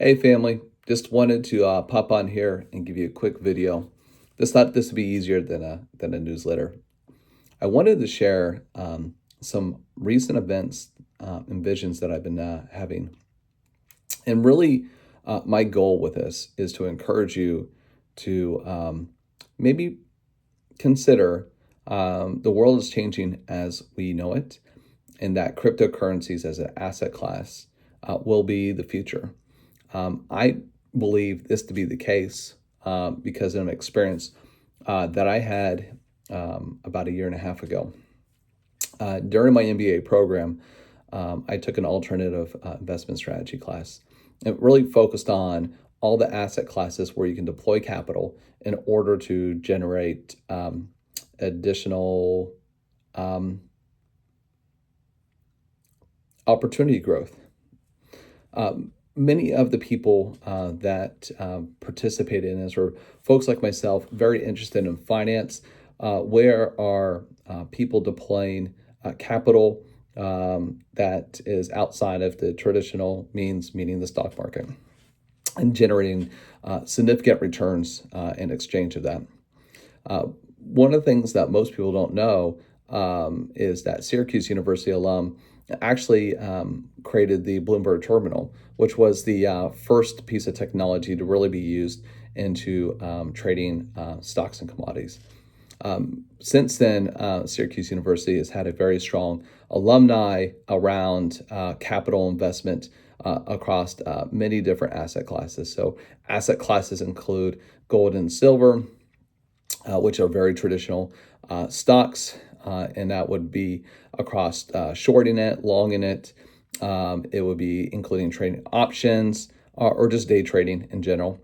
Hey family, just wanted to pop on here and give you a quick video. Just thought this would be easier than a newsletter. I wanted to share some recent events and visions that I've been having, and really, my goal with this is to encourage you to maybe consider the world is changing as we know it, and that cryptocurrencies as an asset class will be the future. I believe this to be the case because of an experience that I had about a year and a half ago. During my MBA program, I took an alternative investment strategy class. It really focused on all the asset classes where you can deploy capital in order to generate additional opportunity growth. Many of the people that participated in this were folks like myself, very interested in finance. Where are people deploying capital that is outside of the traditional means, meaning the stock market, and generating significant returns in exchange of that? One of the things that most people don't know is that Syracuse University alum actually created the Bloomberg terminal, which was the first piece of technology to really be used into trading stocks and commodities. Since then, Syracuse University has had a very strong alumni around capital investment across many different asset classes. So asset classes include gold and silver, which are very traditional stocks, and that would be across shorting it, longing it. It would be including trading options or just day trading in general.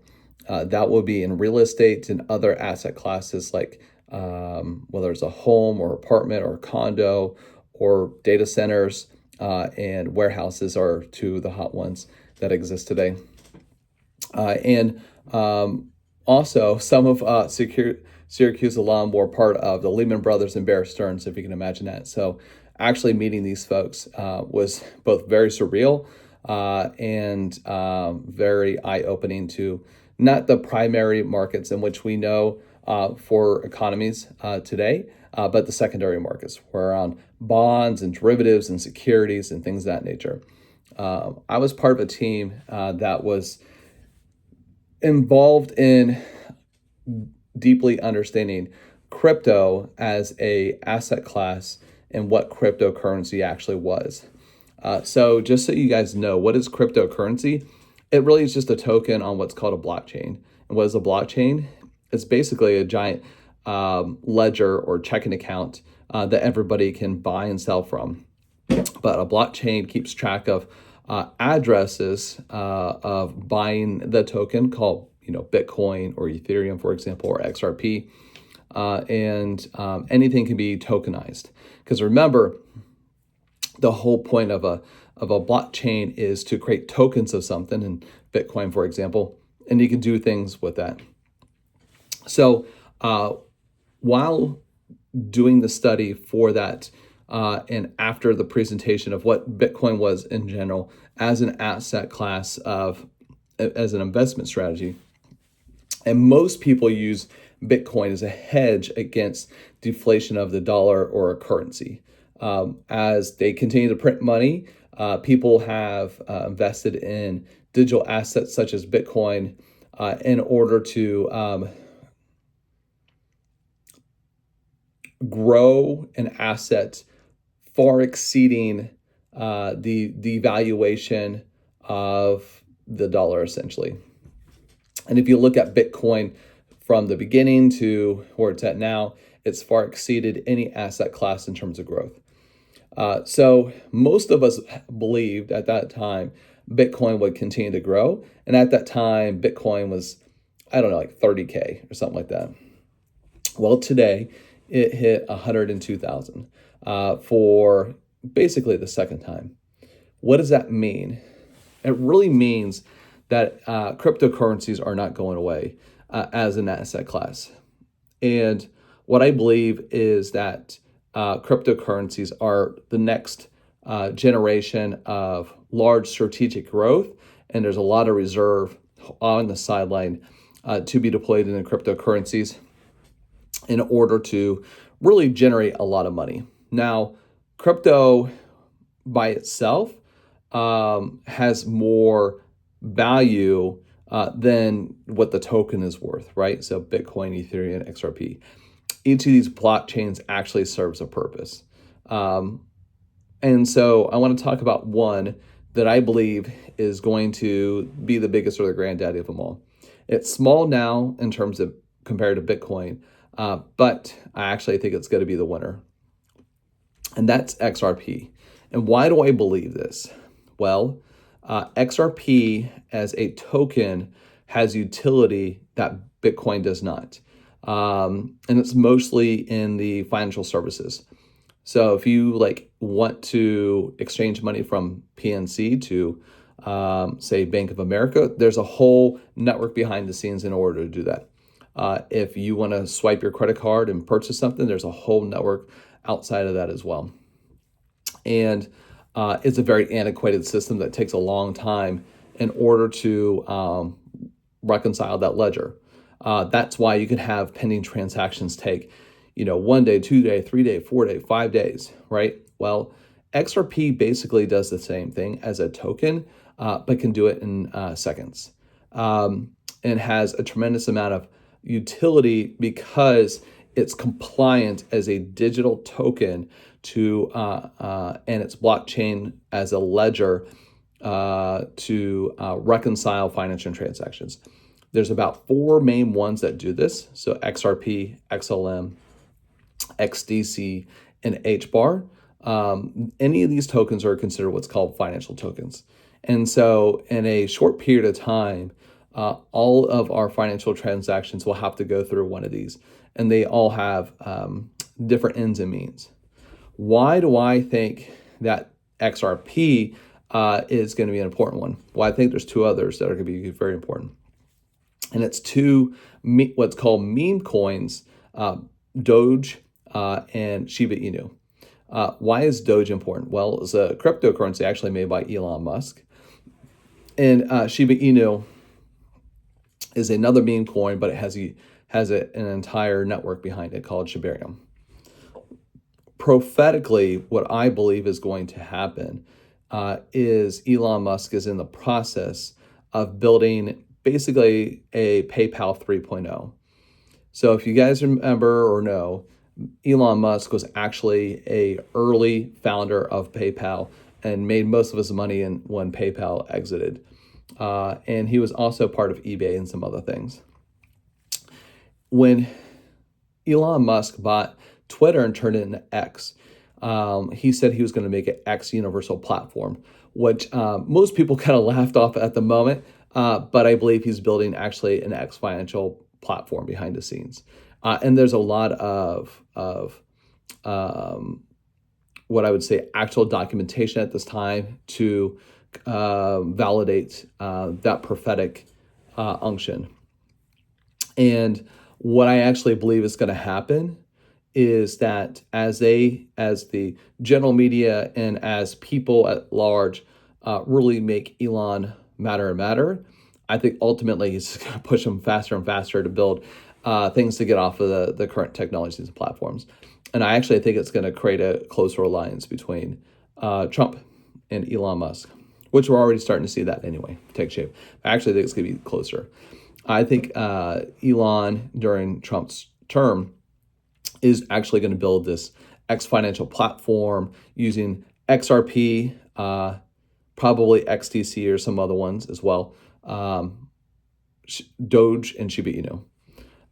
That would be in real estate and other asset classes like whether it's a home or apartment or condo or data centers and warehouses are two of the hot ones that exist today. And also, some of Syracuse alum were part of the Lehman Brothers and Bear Stearns, if you can imagine that. So actually meeting these folks was both very surreal and very eye-opening to not the primary markets in which we know for economies today, but the secondary markets, where around bonds and derivatives and securities and things of that nature. I was part of a team that was involved in deeply understanding crypto as a asset class and what cryptocurrency actually was. So just so you guys know, what is cryptocurrency? It really is just a token on what's called a blockchain. And what is a blockchain? It's basically a giant ledger or checking account that everybody can buy and sell from. But a blockchain keeps track of addresses of buying the token called, Bitcoin or Ethereum, for example, or XRP, and anything can be tokenized. Because remember, the whole point of a blockchain is to create tokens of something, and Bitcoin, for example, and you can do things with that. So while doing the study for that, and after the presentation of what Bitcoin was in general as an asset class as an investment strategy, and most people use Bitcoin as a hedge against deflation of the dollar or a currency. As they continue to print money, people have invested in digital assets such as Bitcoin in order to grow an asset far exceeding the valuation of the dollar, essentially. And if you look at Bitcoin from the beginning to where it's at now, it's far exceeded any asset class in terms of growth. So most of us believed at that time Bitcoin would continue to grow. And at that time, Bitcoin was, I don't know, like 30K or something like that. Well, today it hit 102,000 for basically the second time. What does that mean? It really means that cryptocurrencies are not going away as an asset class. And what I believe is that cryptocurrencies are the next generation of large strategic growth, and there's a lot of reserve on the sideline to be deployed in the cryptocurrencies in order to really generate a lot of money. Now, crypto by itself has more value than what the token is worth, right? So Bitcoin, Ethereum, XRP. Each of these blockchains actually serves a purpose. And so I want to talk about one that I believe is going to be the biggest or the granddaddy of them all. It's small now in terms of compared to Bitcoin, but I actually think it's going to be the winner. And that's XRP. And why do I believe this? Well, XRP as a token has utility that Bitcoin does not. And it's mostly in the financial services. So if you want to exchange money from PNC to say Bank of America, there's a whole network behind the scenes in order to do that. If you want to swipe your credit card and purchase something, there's a whole network outside of that as well. And it's a very antiquated system that takes a long time in order to reconcile that ledger. That's why you can have pending transactions take 1 day, 2 day, 3 day, 4 day, 5 days, right? Well, XRP basically does the same thing as a token, but can do it in seconds. And has a tremendous amount of utility because it's compliant as a digital token to and its blockchain as a ledger to reconcile financial transactions. There's about 4 main ones that do this. So XRP, XLM, XDC, and HBAR. Any of these tokens are considered what's called financial tokens. And so in a short period of time, all of our financial transactions will have to go through one of these. And they all have different ends and means. Why do I think that XRP is going to be an important one? Well, I think there's 2 others that are going to be very important. And it's 2 what's called meme coins, Doge and Shiba Inu. Why is Doge important? Well, it's a cryptocurrency actually made by Elon Musk. And Shiba Inu is another meme coin, but it has an entire network behind it called Shibarium. Prophetically, what I believe is going to happen is Elon Musk is in the process of building basically a PayPal 3.0. So if you guys remember or know, Elon Musk was actually an early founder of PayPal and made most of his money when PayPal exited. And he was also part of eBay and some other things. When Elon Musk bought Twitter and turned it into X, he said he was going to make an X universal platform, which most people kind of laughed off at the moment. But I believe he's building actually an X financial platform behind the scenes. And there's a lot of what I would say actual documentation at this time to validate that prophetic unction. And what I actually believe is going to happen is that as the general media and as people at large really make Elon matter and matter, I think ultimately he's going to push them faster and faster to build things to get off of the current technologies and platforms. And I actually think it's going to create a closer alliance between Trump and Elon Musk, which we're already starting to see that anyway take shape. I actually think it's going to be closer. I think Elon during Trump's term is actually going to build this X financial platform using XRP, probably XTC or some other ones as well, Doge and Shiba Inu.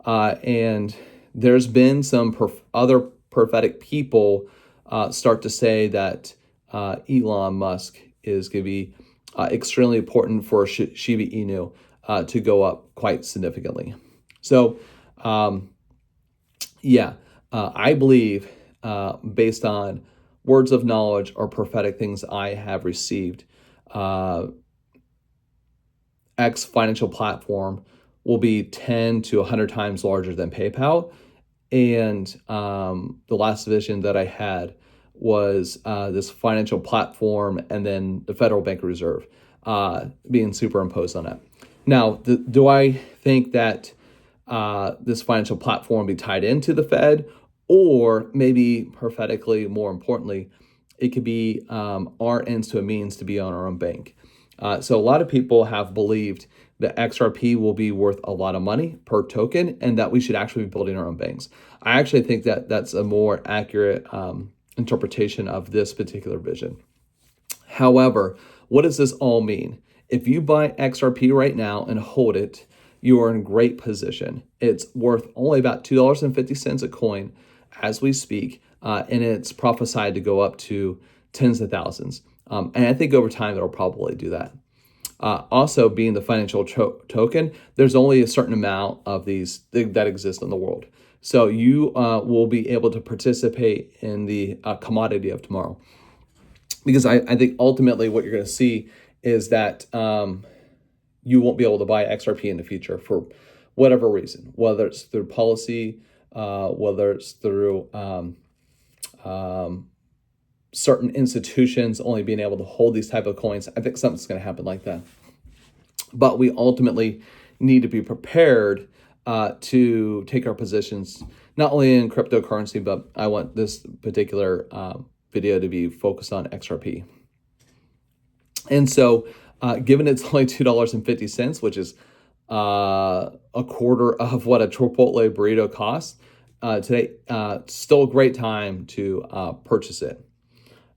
And there's been some other prophetic people start to say that Elon Musk is going to be extremely important for Shiba Inu to go up quite significantly. So, I believe based on words of knowledge or prophetic things I have received, X financial platform will be 10 to 100 times larger than PayPal. And the last vision that I had was this financial platform and then the Federal Bank Reserve being superimposed on it. Now, do I think that this financial platform be tied into the Fed, or maybe prophetically, more importantly, it could be our ends to a means to be on our own bank? So a lot of people have believed that XRP will be worth a lot of money per token and that we should actually be building our own banks. I actually think that that's a more accurate interpretation of this particular vision. However, what does this all mean? If you buy XRP right now and hold it, you are in great position. It's worth only about $2.50 a coin as we speak, and it's prophesied to go up to tens of thousands. And I think over time it'll probably do that. Also, being the financial token, there's only a certain amount of these that exist in the world. So you will be able to participate in the commodity of tomorrow. Because I think ultimately what you're going to see is that you won't be able to buy XRP in the future for whatever reason, whether it's through policy, whether it's through certain institutions only being able to hold these type of coins. I think something's going to happen like that. But we ultimately need to be prepared to take our positions, not only in cryptocurrency, but I want this particular video to be focused on XRP. And so, given it's only $2.50, which is a quarter of what a Chipotle burrito costs today, still a great time to purchase it.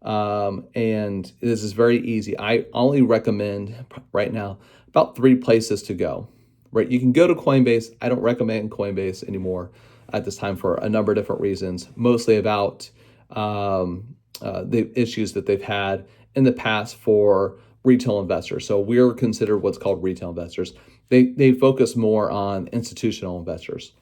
And this is very easy. I only recommend right now about 3 places to go. Right, you can go to Coinbase. I don't recommend Coinbase anymore at this time for a number of different reasons, mostly about the issues that they've had in the past for retail investors. So we're considered what's called retail investors. They focus more on institutional investors.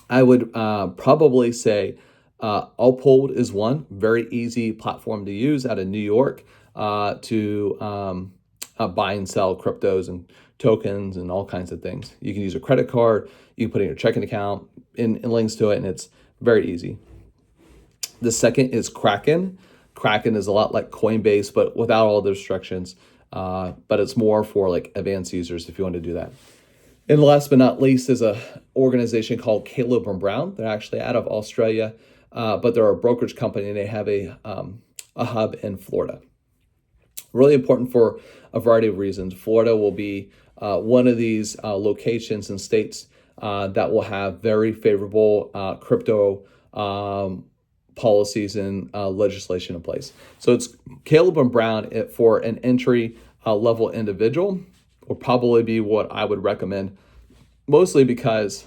I would probably say Uphold is one very easy platform to use out of New York to buy and sell cryptos and tokens and all kinds of things. You can use a credit card, you can put in your checking account and links to it, and it's very easy. The second is Kraken. Kraken is a lot like Coinbase, but without all the restrictions. But it's more for like advanced users if you want to do that. And last but not least is a organization called Caleb and Brown. They're actually out of Australia, but they're a brokerage company and they have a hub in Florida. Really important for a variety of reasons. Florida will be one of these locations and states that will have very favorable crypto policies and legislation in place. So it's Caleb and Brown for an entry level individual will probably be what I would recommend, mostly because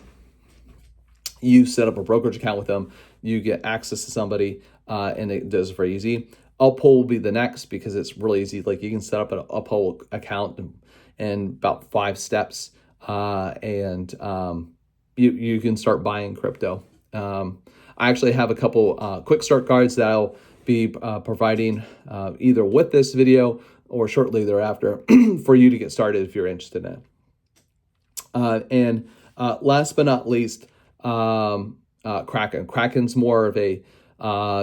you set up a brokerage account with them, you get access to somebody, and it does very easy. Uphold will be the next because it's really easy. Like you can set up an Uphold account in about 5 steps, and you can start buying crypto. I actually have a couple quick start guides that I'll be providing either with this video or shortly thereafter for you to get started if you're interested in it. And last but not least, Kraken. Kraken's more of a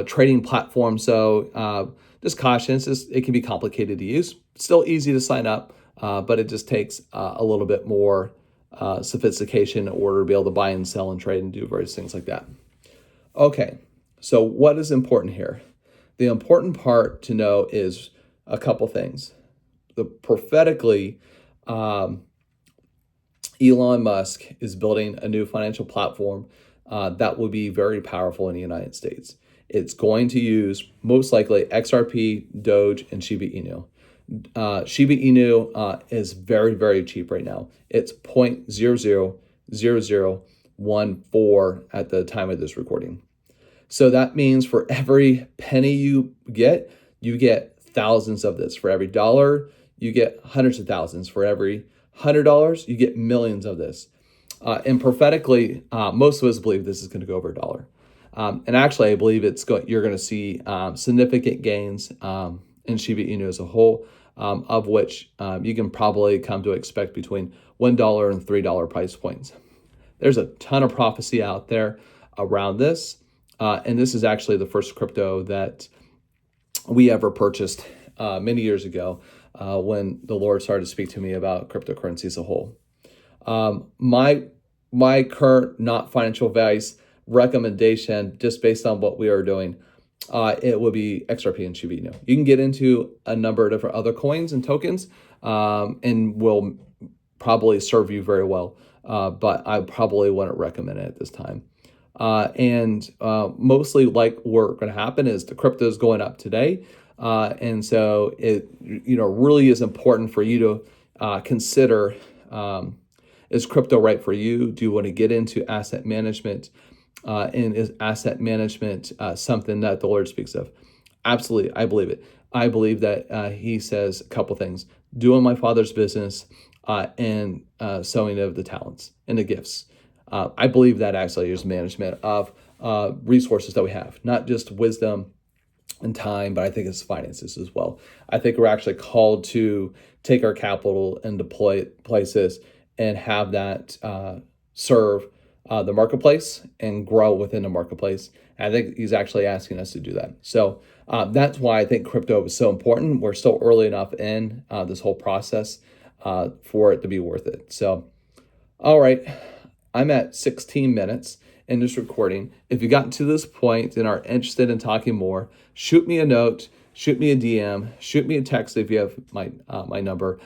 trading platform, so just caution, it can be complicated to use. It's still easy to sign up, but it just takes a little bit more sophistication in order to be able to buy and sell and trade and do various things like that. Okay, so what is important here? The important part to know is a couple things. Prophetically, Elon Musk is building a new financial platform that will be very powerful in the United States. It's going to use most likely XRP, Doge, and Shiba Inu. Shiba Inu is very, very cheap right now. It's 0.000014 at the time of this recording. So that means for every penny you get thousands of this. For every dollar, you get hundreds of thousands. For every $100, you get millions of this. And prophetically, most of us believe this is going to go over $1. And actually, I believe you're going to see significant gains in Shiba Inu as a whole, of which you can probably come to expect between $1 and $3 price points. There's a ton of prophecy out there around this. And this is actually the first crypto that we ever purchased many years ago when the Lord started to speak to me about cryptocurrency as a whole. My current not financial advice recommendation, just based on what we are doing, it would be XRP and Shibino. You can get into a number of different other coins and tokens, and will probably serve you very well. But I probably wouldn't recommend it at this time. And mostly like what's going to happen is the crypto is going up today. And so it, really is important for you to consider, is crypto right for you? Do you want to get into asset management? And is asset management something that the Lord speaks of? Absolutely, I believe it. I believe that he says a couple things: doing my Father's business, and sowing of the talents and the gifts. I believe that actually is management of resources that we have, not just wisdom and time, but I think it's finances as well. I think we're actually called to take our capital and deploy it places and have that serve the marketplace and grow within the marketplace. And I think he's actually asking us to do that. So that's why I think crypto is so important. We're still early enough in this whole process for it to be worth it. So, all right, I'm at 16 minutes in this recording. If you got to this point and are interested in talking more, shoot me a note, shoot me a DM, shoot me a text if you have my number.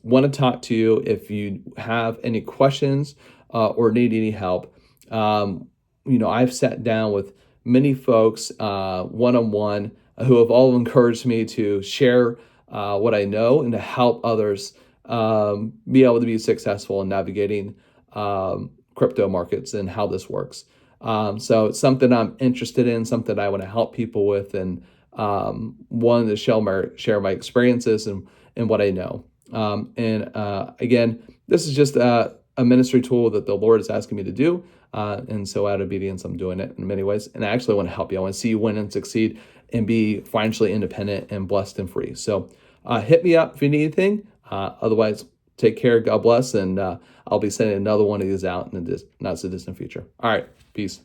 Want to talk to you if you have any questions or need any help. I've sat down with many folks one-on-one who have all encouraged me to share what I know and to help others be able to be successful in navigating crypto markets and how this works. So it's something I'm interested in, something I want to help people with, and wanted to share my experiences and what I know. Again, this is just a ministry tool that the Lord is asking me to do. And so out of obedience, I'm doing it in many ways. And I actually want to help you. I want to see you win and succeed and be financially independent and blessed and free. So hit me up if you need anything. Otherwise, take care. God bless. And I'll be sending another one of these out in the not so distant future. All right. Peace.